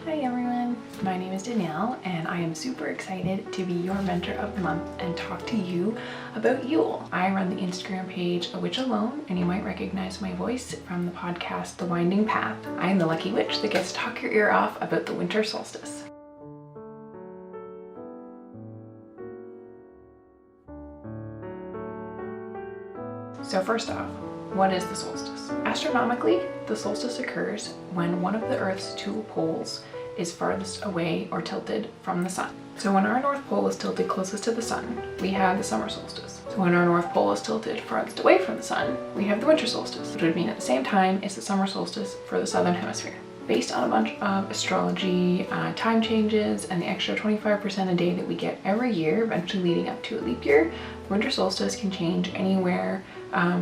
Hi everyone, my name is Danielle and I am super excited to be your mentor of the month and talk to you about Yule. I run the Instagram page A Witch Alone and you might recognize my voice from the podcast The Winding Path. I am the lucky witch that gets to talk your ear off about the winter solstice. So first off, what is the solstice? Astronomically, the solstice occurs when one of the Earth's two poles is farthest away or tilted from the sun. So when our North Pole is tilted closest to the sun, we have the summer solstice. So when our North Pole is tilted farthest away from the sun, we have the winter solstice, which would mean at the same time it's the summer solstice for the southern hemisphere. Based on a bunch of astrology, time changes, and the extra 25% a day that we get every year, eventually leading up to a leap year, the winter solstice can change anywhere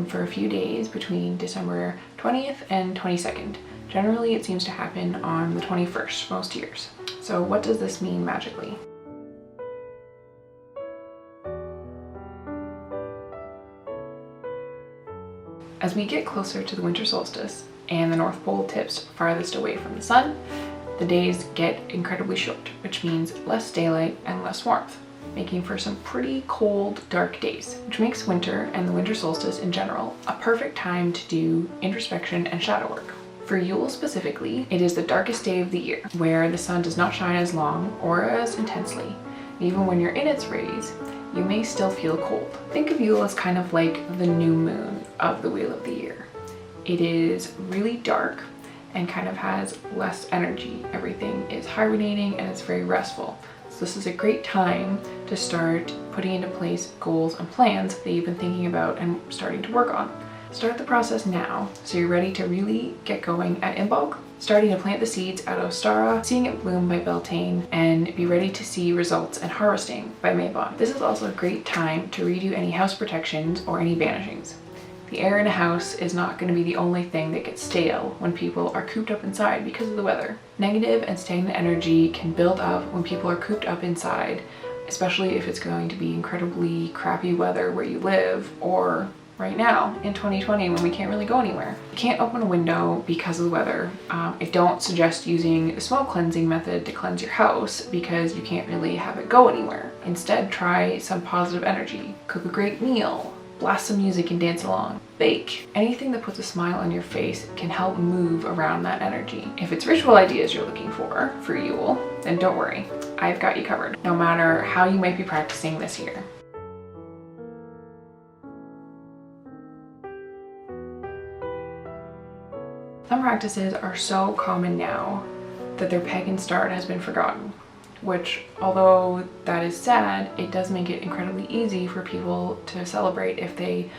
for a few days between December 20th and 22nd. Generally, it seems to happen on the 21st most years. So what does this mean magically? As we get closer to the winter solstice and the North Pole tips farthest away from the sun, the days get incredibly short, which means less daylight and less warmth, making for some pretty cold, dark days, which makes winter and the winter solstice in general a perfect time to do introspection and shadow work. For Yule specifically, it is the darkest day of the year, where the sun does not shine as long or as intensely. Even when you're in its rays, you may still feel cold. Think of Yule as kind of like the new moon of the wheel of the year. It is really dark and kind of has less energy. Everything is hibernating and it's very restful. So this is a great time to start putting into place goals and plans that you've been thinking about and starting to work on. Start the process now, so you're ready to really get going at Imbolc, starting to plant the seeds at Ostara, seeing it bloom by Beltane, and be ready to see results and harvesting by Mabon. This is also a great time to redo any house protections or any banishings. The air in a house is not going to be the only thing that gets stale when people are cooped up inside because of the weather. Negative and stagnant energy can build up when people are cooped up inside, especially if it's going to be incredibly crappy weather where you live, or right now in 2020 when we can't really go anywhere. You can't open a window because of the weather. I don't suggest using the smoke cleansing method to cleanse your house because you can't really have it go anywhere. Instead, try some positive energy. Cook a great meal, blast some music and dance along, bake. Anything that puts a smile on your face can help move around that energy. If it's ritual ideas you're looking for Yule, then don't worry, I've got you covered, no matter how you might be practicing this year. Some practices are so common now that their pagan start has been forgotten, which, although that is sad, it does make it incredibly easy for people to celebrate if they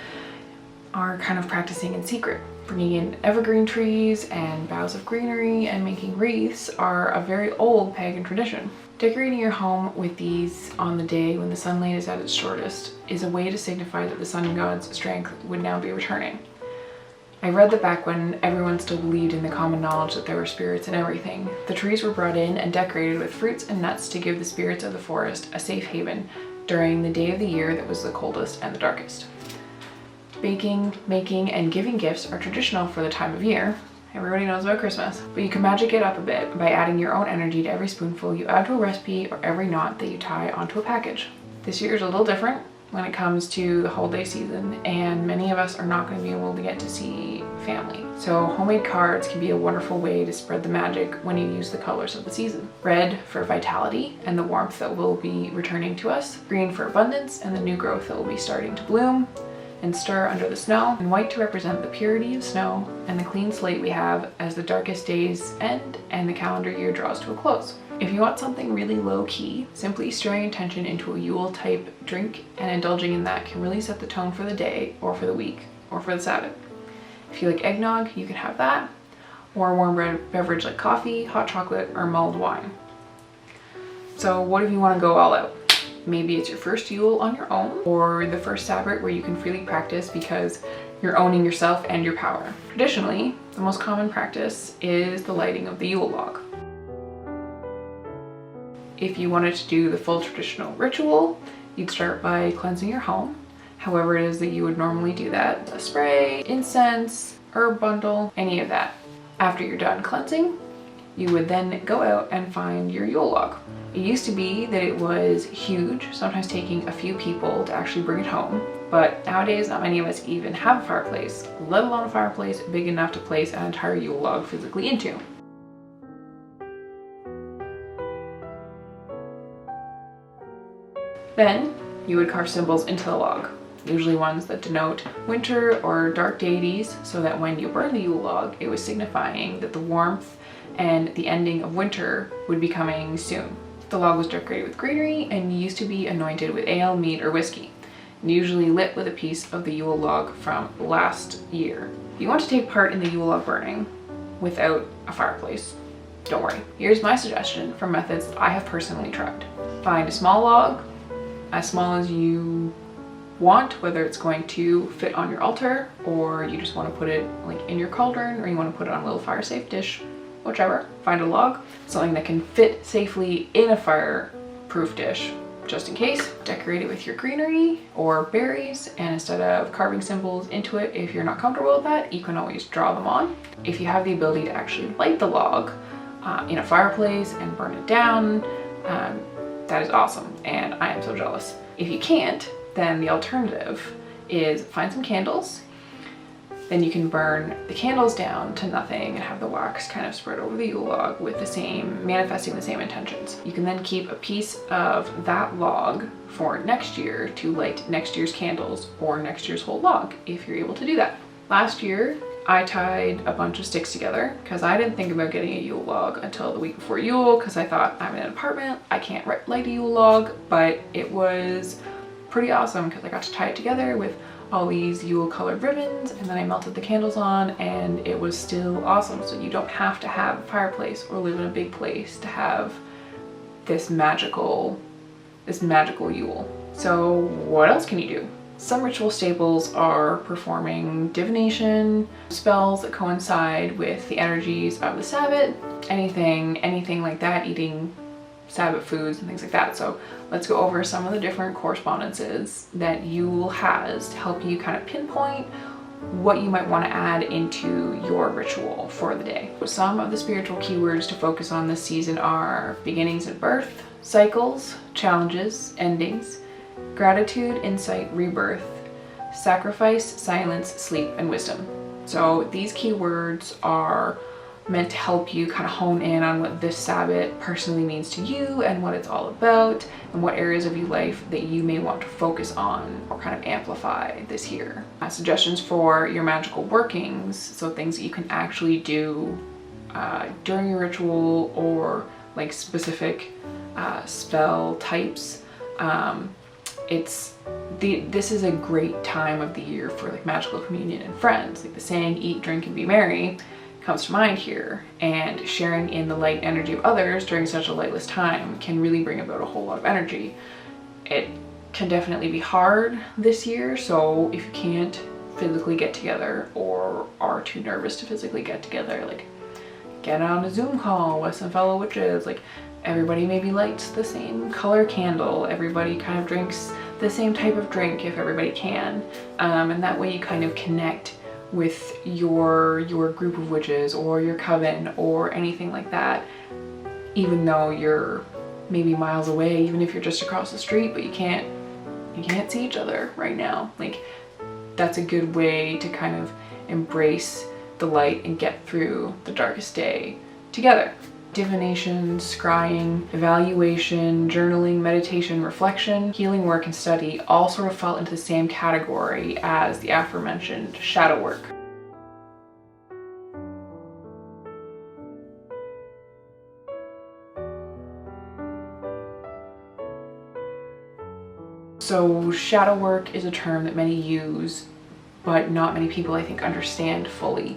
are kind of practicing in secret. Bringing in evergreen trees and boughs of greenery and making wreaths are a very old pagan tradition. Decorating your home with these on the day when the sunlight is at its shortest is a way to signify that the sun god's strength would now be returning. I read that back when everyone still believed in the common knowledge that there were spirits in everything, the trees were brought in and decorated with fruits and nuts to give the spirits of the forest a safe haven during the day of the year that was the coldest and the darkest. Baking, making, and giving gifts are traditional for the time of year. Everybody knows about Christmas, but you can magic it up a bit by adding your own energy to every spoonful you add to a recipe or every knot that you tie onto a package. This year is a little different when it comes to the holiday season, and many of us are not going to be able to get to see family. So homemade cards can be a wonderful way to spread the magic when you use the colors of the season. Red for vitality and the warmth that will be returning to us, green for abundance and the new growth that will be starting to bloom and stir under the snow, and white to represent the purity of snow and the clean slate we have as the darkest days end and the calendar year draws to a close. If you want something really low-key, simply stirring intention into a Yule-type drink and indulging in that can really set the tone for the day or for the week or for the Sabbath. If you like eggnog, you can have that, or a warm beverage like coffee, hot chocolate, or mulled wine. So what if you want to go all out? Maybe it's your first Yule on your own, or the first Sabbath where you can freely practice because you're owning yourself and your power. Traditionally, the most common practice is the lighting of the Yule log. If you wanted to do the full traditional ritual, you'd start by cleansing your home, however it is that you would normally do that. A spray, incense, herb bundle, any of that. After you're done cleansing, You would then go out and find your Yule log. It used to be that it was huge, sometimes taking a few people to actually bring it home, but nowadays not many of us even have a fireplace, let alone a fireplace big enough to place an entire Yule log physically into. Then you would carve symbols into the log, usually ones that denote winter or dark deities, so that when you burn the Yule log, it was signifying that the warmth and the ending of winter would be coming soon. The log was decorated with greenery and used to be anointed with ale, mead, or whiskey, and usually lit with a piece of the Yule log from last year. If you want to take part in the Yule log burning without a fireplace, don't worry. Here's my suggestion for methods that I have personally tried. Find a small log, as small as you want, whether it's going to fit on your altar or you just want to put it like in your cauldron or you want to put it on a little fire safe dish, whichever. Find a log, something that can fit safely in a fireproof dish just in case. Decorate it with your greenery or berries, and instead of carving symbols into it, if you're not comfortable with that, you can always draw them on. If you have the ability to actually light the log in a fireplace and burn it down, that is awesome, and I am so jealous. If you can't, then the alternative is find some candles. Then you can burn the candles down to nothing and have the wax kind of spread over the Yule log with manifesting the same intentions. You can then keep a piece of that log for next year to light next year's candles or next year's whole log, if you're able to do that. Last year, I tied a bunch of sticks together because I didn't think about getting a Yule log until the week before Yule, because I thought, I'm in an apartment, I can't light a Yule log, but it was pretty awesome because I got to tie it together with all these Yule colored ribbons, and then I melted the candles on, and it was still awesome. So you don't have to have a fireplace or live in a big place to have this magical Yule. So what else can you do? Some ritual staples are performing divination, spells that coincide with the energies of the Sabbath, anything like that, eating Sabbath foods and things like that. So let's go over some of the different correspondences that Yule has to help you kind of pinpoint what you might want to add into your ritual for the day. Some of the spiritual keywords to focus on this season are beginnings and birth, cycles, challenges, endings, gratitude, insight, rebirth, sacrifice, silence, sleep, and wisdom. So these keywords are meant to help you kind of hone in on what this Sabbath personally means to you and what it's all about, and what areas of your life that you may want to focus on or kind of amplify this year. Suggestions for your magical workings, so things that you can actually do during your ritual, or like specific spell types. This is a great time of the year for like magical communion and friends. Like the saying, eat, drink, and be merry comes to mind here, and sharing in the light energy of others during such a lightless time can really bring about a whole lot of energy. It can definitely be hard this year, so if you can't physically get together or are too nervous to physically get together, like get on a Zoom call with some fellow witches. Like everybody maybe lights the same color candle, everybody kind of drinks the same type of drink if everybody can, and that way you kind of connect with your group of witches or your coven or anything like that, even though you're maybe miles away, even if you're just across the street, but you can't see each other right now. Like that's a good way to kind of embrace the light and get through the darkest day together. Divination, scrying, evaluation, journaling, meditation, reflection, healing work, and study all sort of fall into the same category as the aforementioned shadow work. So shadow work is a term that many use, but not many people I think understand fully.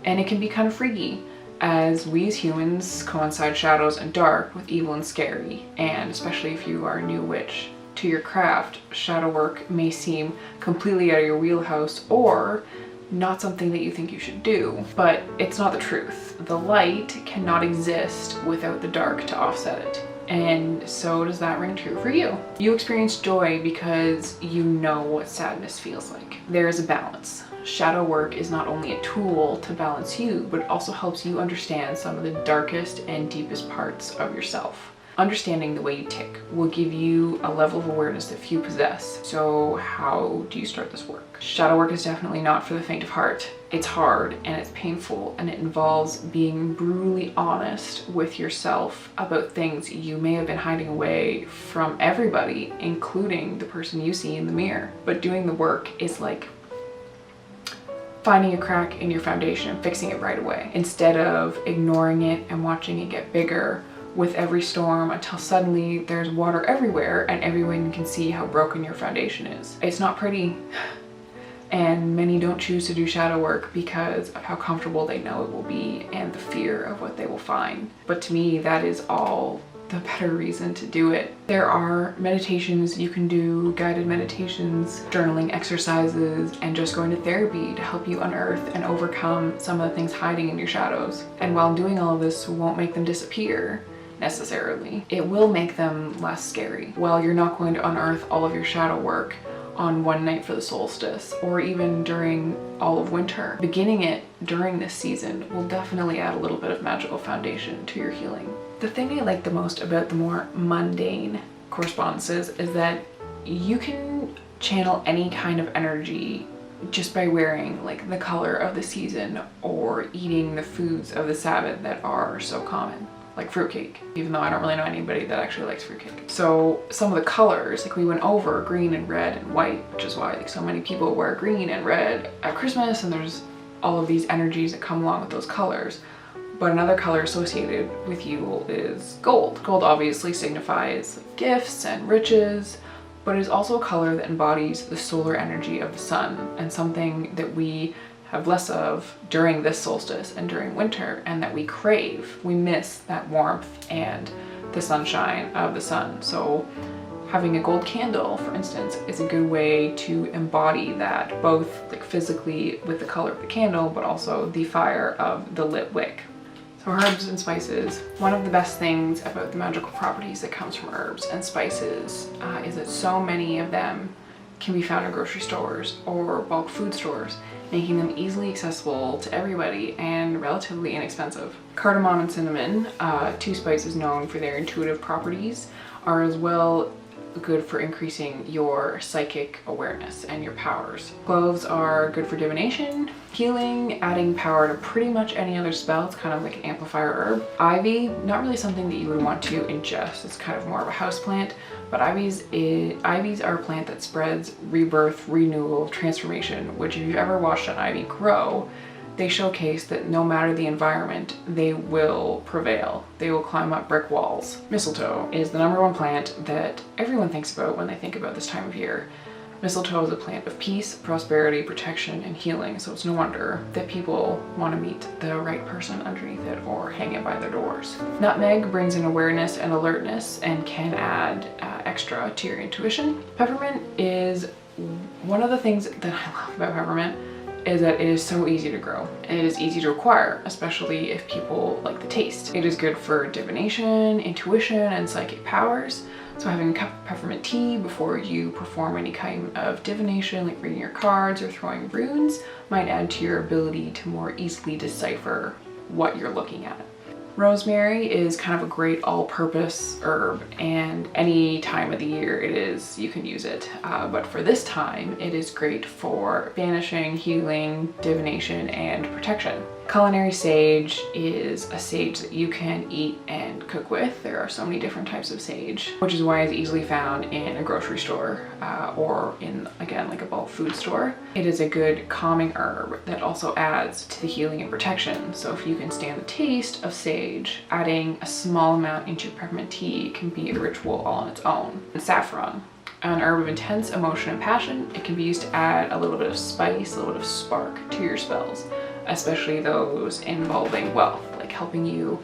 And it can be kind of freaky, as we as humans coincide shadows and dark with evil and scary, and especially if you are a new witch to your craft, shadow work may seem completely out of your wheelhouse or not something that you think you should do, but it's not the truth. The light cannot exist without the dark to offset it. And so does that ring true for you? You experience joy because you know what sadness feels like. There is a balance. shadow work is not only a tool to balance you, but it also helps you understand some of the darkest and deepest parts of yourself. Understanding the way you tick will give you a level of awareness that few possess. So how do you start this work? Shadow work is definitely not for the faint of heart. It's hard and it's painful, and it involves being brutally honest with yourself about things you may have been hiding away from everybody, including the person you see in the mirror. But doing the work is like finding a crack in your foundation and fixing it right away, instead of ignoring it and watching it get bigger with every storm until suddenly there's water everywhere and everyone can see how broken your foundation is. It's not pretty, and many don't choose to do shadow work because of how comfortable they know it will be and the fear of what they will find. But to me, that is all the better reason to do it. There are meditations you can do, guided meditations, journaling exercises, and just going to therapy to help you unearth and overcome some of the things hiding in your shadows. And while doing all of this won't make them disappear necessarily, it will make them less scary. While you're not going to unearth all of your shadow work on one night for the solstice or even during all of winter, beginning it during this season will definitely add a little bit of magical foundation to your healing. The thing I like the most about the more mundane correspondences is that you can channel any kind of energy just by wearing like the color of the season or eating the foods of the Sabbath that are so common, like fruitcake, even though I don't really know anybody that actually likes fruitcake. So some of the colors, like we went over green and red and white, which is why like so many people wear green and red at Christmas, and there's all of these energies that come along with those colors. But another color associated with Yule is gold. Gold obviously signifies gifts and riches, but it is also a color that embodies the solar energy of the sun, and something that we have less of during this solstice and during winter, and that we crave. We miss that warmth and the sunshine of the sun. So having a gold candle, for instance, is a good way to embody that, both like physically with the color of the candle, but also the fire of the lit wick. So herbs and spices. One of the best things about the magical properties that comes from herbs and spices is that so many of them can be found in grocery stores or bulk food stores, making them easily accessible to everybody and relatively inexpensive. Cardamom and cinnamon, two spices known for their intuitive properties, are as well good for increasing your psychic awareness and your powers. Cloves are good for divination, healing, adding power to pretty much any other spell. It's kind of like an amplifier herb. Ivy, not really something that you would want to ingest. It's kind of more of a house plant, but ivies are a plant that spreads rebirth, renewal, transformation, which if you've ever watched an ivy grow, they showcase that no matter the environment, they will prevail. They will climb up brick walls. Mistletoe is the #1 plant that everyone thinks about when they think about this time of year. Mistletoe is a plant of peace, prosperity, protection, and healing, so it's no wonder that people want to meet the right person underneath it or hang it by their doors. Nutmeg brings in awareness and alertness and can add extra to your intuition. Peppermint is one of the things that I love about peppermint is that it is so easy to grow. It is easy to acquire, especially if people like the taste. It is good for divination, intuition, and psychic powers. So having a cup of peppermint tea before you perform any kind of divination, like reading your cards or throwing runes, might add to your ability to more easily decipher what you're looking at. Rosemary is kind of a great all-purpose herb, and any time of the year you can use it. But for this time, it is great for banishing, healing, divination, and protection. Culinary sage is a sage that you can eat and cook with. There are so many different types of sage, which is why it's easily found in a grocery store or in, again, like a bulk food store. It is a good calming herb that also adds to the healing and protection. So if you can stand the taste of sage, adding a small amount into your peppermint tea can be a ritual all on its own. And saffron, an herb of intense emotion and passion, it can be used to add a little bit of spice, a little bit of spark to your spells, especially those involving wealth, like helping you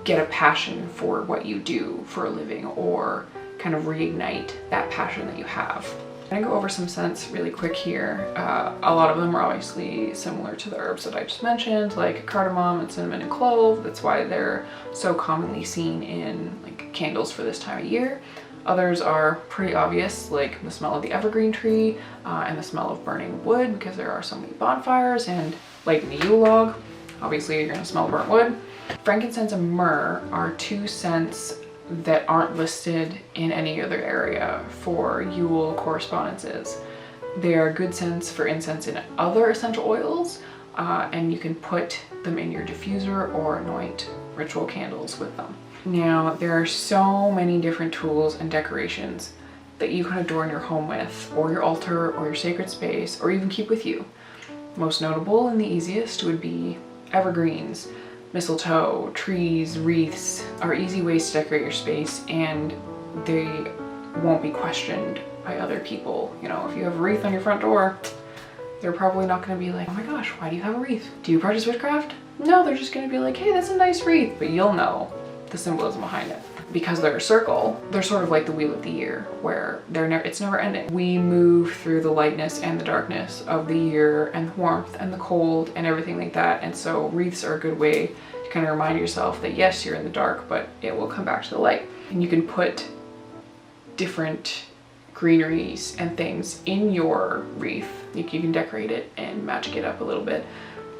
get a passion for what you do for a living or kind of reignite that passion that you have. I'm gonna go over some scents really quick here. A lot of them are obviously similar to the herbs that I just mentioned, like cardamom and cinnamon and clove. That's why they're so commonly seen in like candles for this time of year. Others are pretty obvious, like the smell of the evergreen tree and the smell of burning wood, because there are so many bonfires, and lighting the Yule log. Obviously, you're gonna smell burnt wood. Frankincense and myrrh are two scents that aren't listed in any other area for Yule correspondences. They are good scents for incense in other essential oils, and you can put them in your diffuser or anoint ritual candles with them. Now, there are so many different tools and decorations that you can adorn your home with, or your altar, or your sacred space, or even keep with you. Most notable and the easiest would be evergreens, mistletoe, trees, wreaths are easy ways to decorate your space, and they won't be questioned by other people. You know, if you have a wreath on your front door, they're probably not going to be like, oh my gosh, why do you have a wreath? Do you practice witchcraft? No, they're just going to be like, hey, that's a nice wreath, but you'll know the symbolism behind it. Because they're a circle, they're sort of like the wheel of the year, where it's never ending. We move through the lightness and the darkness of the year, and the warmth and the cold and everything like that. And so wreaths are a good way to kind of remind yourself that yes, you're in the dark, but it will come back to the light. And you can put different greeneries and things in your wreath. You can decorate it and magic it up a little bit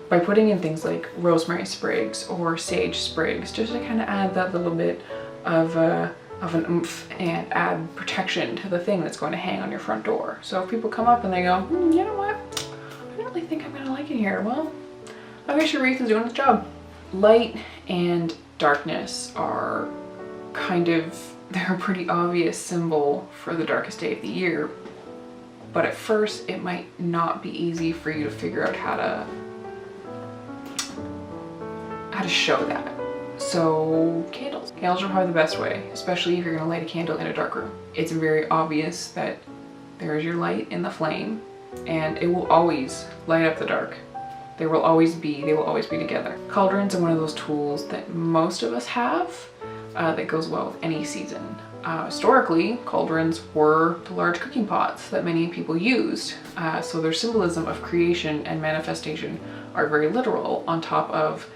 by putting in things like rosemary sprigs or sage sprigs, just to kind of add that little bit of an oomph and add protection to the thing that's going to hang on your front door. So if people come up and they go, you know what, I don't really think I'm gonna like it here. Well, I guess your wreath is doing its job. Light and darkness are they're a pretty obvious symbol for the darkest day of the year. But at first it might not be easy for you to figure out how to show that. So candles. Candles are probably the best way, especially if you're gonna light a candle in a dark room. It's very obvious that there is your light in the flame, and it will always light up the dark. They will always be together. Cauldrons are one of those tools that most of us have that goes well with any season. Historically, cauldrons were the large cooking pots that many people used. So their symbolism of creation and manifestation are very literal, on top of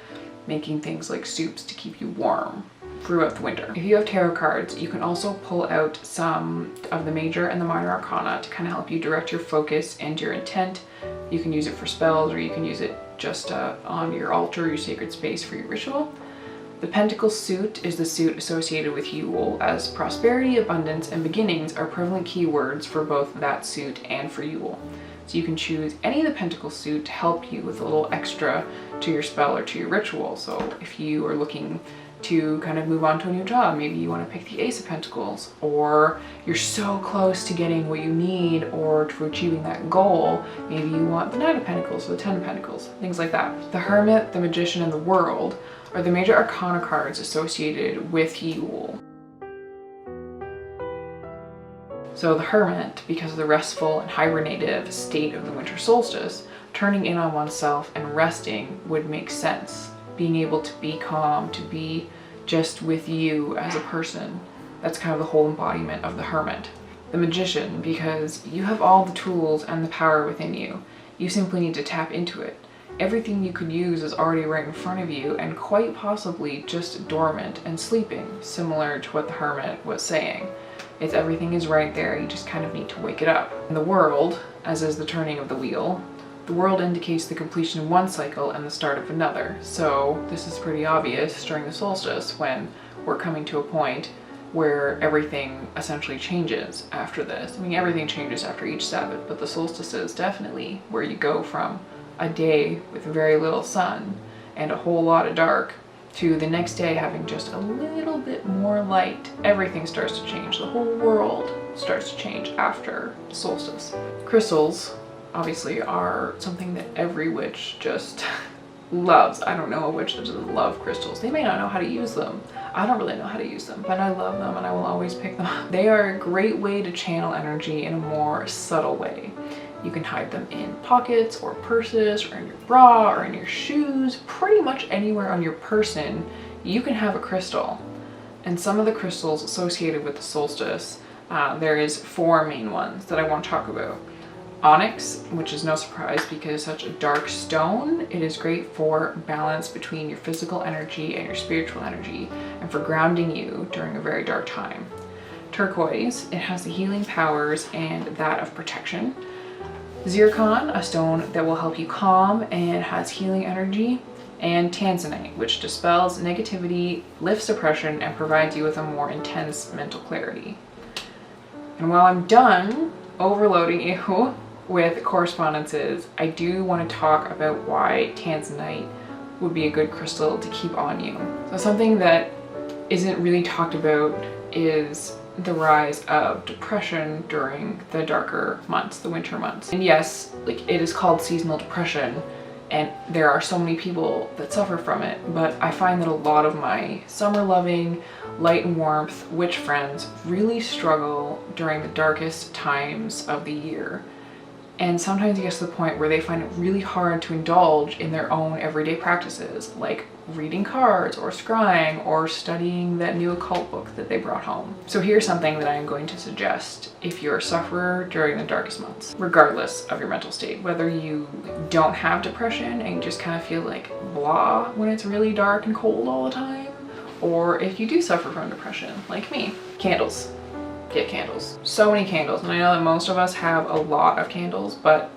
making things like soups to keep you warm throughout the winter. If you have tarot cards, you can also pull out some of the major and the minor arcana to kind of help you direct your focus and your intent. You can use it for spells, or you can use it just on your altar, your sacred space for your ritual. The Pentacle suit is the suit associated with Yule, as prosperity, abundance, and beginnings are prevalent keywords for both that suit and for Yule. So you can choose any of the Pentacle suit to help you with a little extra to your spell or to your ritual. So if you are looking to kind of move on to a new job, maybe you want to pick the Ace of Pentacles, or you're so close to getting what you need or to achieving that goal, maybe you want the Knight of Pentacles or the Ten of Pentacles, things like that. The Hermit, the Magician, and the World are the major arcana cards associated with Yule. So the Hermit, because of the restful and hibernative state of the winter solstice, turning in on oneself and resting would make sense. Being able to be calm, to be just with you as a person. That's kind of the whole embodiment of the Hermit. The Magician, because you have all the tools and the power within you. You simply need to tap into it. Everything you could use is already right in front of you, and quite possibly just dormant and sleeping, similar to what the Hermit was saying. It's everything is right there, you just kind of need to wake it up. In the World, as is the turning of the wheel, the world indicates the completion of one cycle and the start of another. So this is pretty obvious during the solstice, when we're coming to a point where everything essentially changes after this. I mean, everything changes after each Sabbath, but the solstice is definitely where you go from a day with very little sun and a whole lot of dark to the next day having just a little bit more light. Everything starts to change. The whole world starts to change after solstice. Crystals, obviously, are something that every witch just loves. I don't know a witch that doesn't love crystals. They may not know how to use them. I don't really know how to use them, but I love them and I will always pick them up. They are a great way to channel energy in a more subtle way. You can hide them in pockets or purses or in your bra or in your shoes. Pretty much anywhere on your person you can have a crystal. And some of the crystals associated with the solstice, there is 4 main ones that I want to talk about. Onyx, which is no surprise because it's such a dark stone, it is great for balance between your physical energy and your spiritual energy, and for grounding you during a very dark time. Turquoise, it has the healing powers and that of protection. Zircon, a stone that will help you calm and has healing energy. And Tanzanite, which dispels negativity, lifts depression, and provides you with a more intense mental clarity. And while I'm done overloading you with correspondences, I do want to talk about why Tanzanite would be a good crystal to keep on you. So something that isn't really talked about is the rise of depression during the darker months, the winter months. And yes, like, it is called seasonal depression, and there are so many people that suffer from it, but I find that a lot of my summer loving, light and warmth witch friends really struggle during the darkest times of the year. And sometimes it gets to the point where they find it really hard to indulge in their own everyday practices, like reading cards or scrying or studying that new occult book that they brought home. So here's something that I'm going to suggest if you're a sufferer during the darkest months, regardless of your mental state, whether you don't have depression and you just kind of feel like blah when it's really dark and cold all the time, or if you do suffer from depression, like me. Candles. Get candles. So many candles, and I know that most of us have a lot of candles, but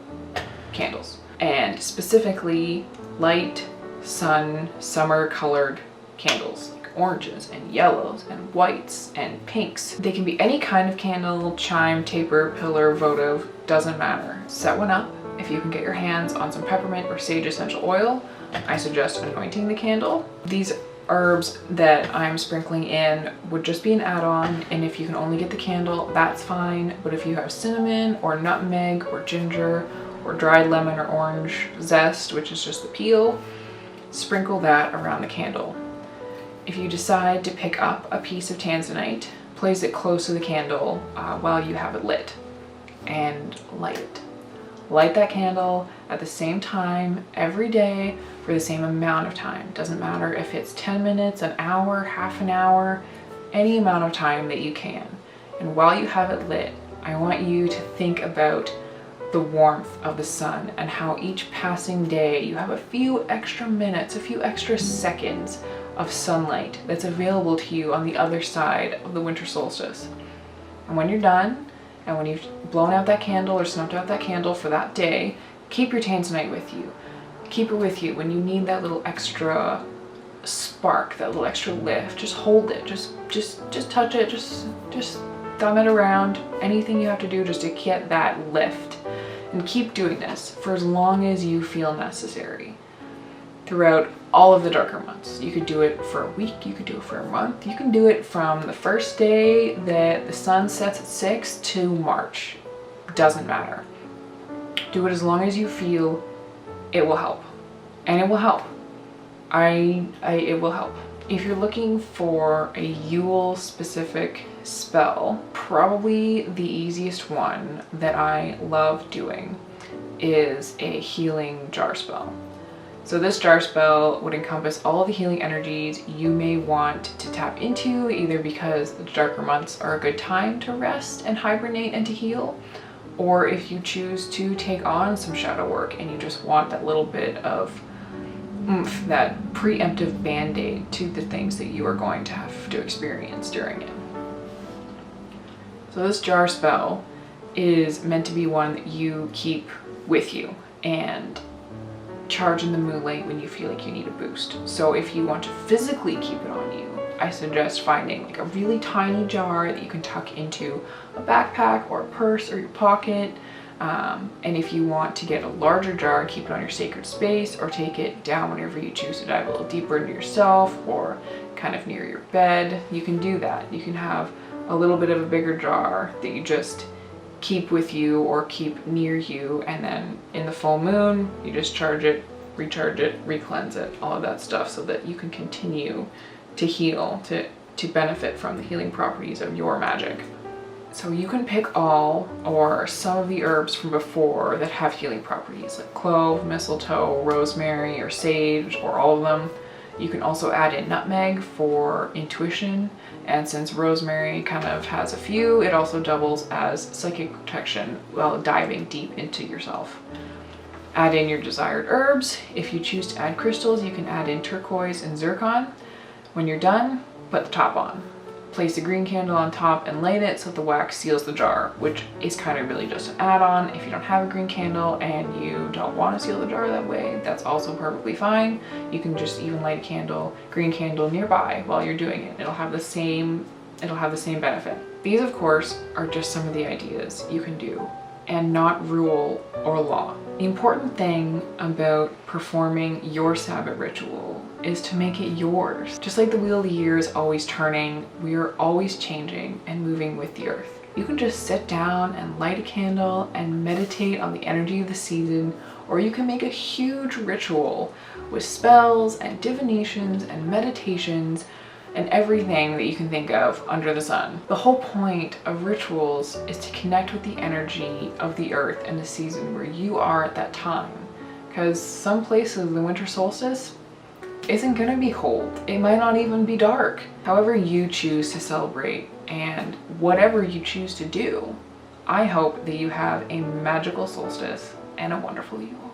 candles. And specifically light, sun, summer colored candles, like oranges and yellows and whites and pinks. They can be any kind of candle, chime, taper, pillar, votive, doesn't matter. Set one up. If you can get your hands on some peppermint or sage essential oil, I suggest anointing the candle. These herbs that I'm sprinkling in would just be an add-on, and if you can only get the candle, that's fine. But if you have cinnamon or nutmeg or ginger or dried lemon or orange zest, which is just the peel, sprinkle that around the candle. If you decide to pick up a piece of Tanzanite, place it close to the candle while you have it lit, and light it. Light that candle at the same time every day for the same amount of time. Doesn't matter if it's 10 minutes, an hour, half an hour, any amount of time that you can. And while you have it lit, I want you to think about the warmth of the sun and how each passing day you have a few extra minutes, a few extra seconds of sunlight that's available to you on the other side of the winter solstice. And when you're done, and when you've blown out that candle or snuffed out that candle for that day, keep your Tanzanite with you. Keep it with you when you need that little extra spark, that little extra lift. Just hold it, just touch it, just thumb it around. Anything you have to do just to get that lift. And keep doing this for as long as you feel necessary throughout all of the darker months. You could do it for a week, you could do it for a month, you can do it from the first day that the sun sets at 6 to March. Doesn't matter. Do it as long as you feel it will help. And it will help. It will help. If you're looking for a Yule specific spell, probably the easiest one that I love doing is a healing jar spell. So this jar spell would encompass all of the healing energies you may want to tap into, either because the darker months are a good time to rest and hibernate and to heal, or if you choose to take on some shadow work and you just want that little bit of oomph, that preemptive band-aid to the things that you are going to have to experience during it. So this jar spell is meant to be one that you keep with you and charge in the moonlight when you feel like you need a boost. So if you want to physically keep it on you, I suggest finding like a really tiny jar that you can tuck into a backpack or a purse or your pocket. And if you want to get a larger jar and keep it on your sacred space, or take it down whenever you choose to dive a little deeper into yourself or kind of near your bed, you can do that. You can have a little bit of a bigger jar that you just keep with you or keep near you, and then in the full moon you just charge it, recharge it, re-cleanse it, all of that stuff, so that you can continue to heal, to benefit from the healing properties of your magic. So you can pick all or some of the herbs from before that have healing properties, like clove, mistletoe, rosemary, or sage, or all of them. You can also add in nutmeg for intuition, and since rosemary kind of has a few, it also doubles as psychic protection while diving deep into yourself. Add in your desired herbs. If you choose to add crystals, you can add in turquoise and zircon. When you're done, put the top on. place a green candle on top and light it so the wax seals the jar, which is kind of really just an add-on. If you don't have a green candle and you don't want to seal the jar that way, that's also perfectly fine. You can just even light a candle, green candle nearby while you're doing it. It'll have the same benefit. These, of course, are just some of the ideas you can do and not rule or law. The important thing about performing your Sabbath ritual is to make it yours. Just like the wheel of the year is always turning, we are always changing and moving with the earth. You can just sit down and light a candle and meditate on the energy of the season, or you can make a huge ritual with spells and divinations and meditations and everything that you can think of under the sun. The whole point of rituals is to connect with the energy of the earth and the season where you are at that time. Because some places the winter solstice isn't gonna be cold. It might not even be dark. However you choose to celebrate and whatever you choose to do, I hope that you have a magical solstice and a wonderful Yule.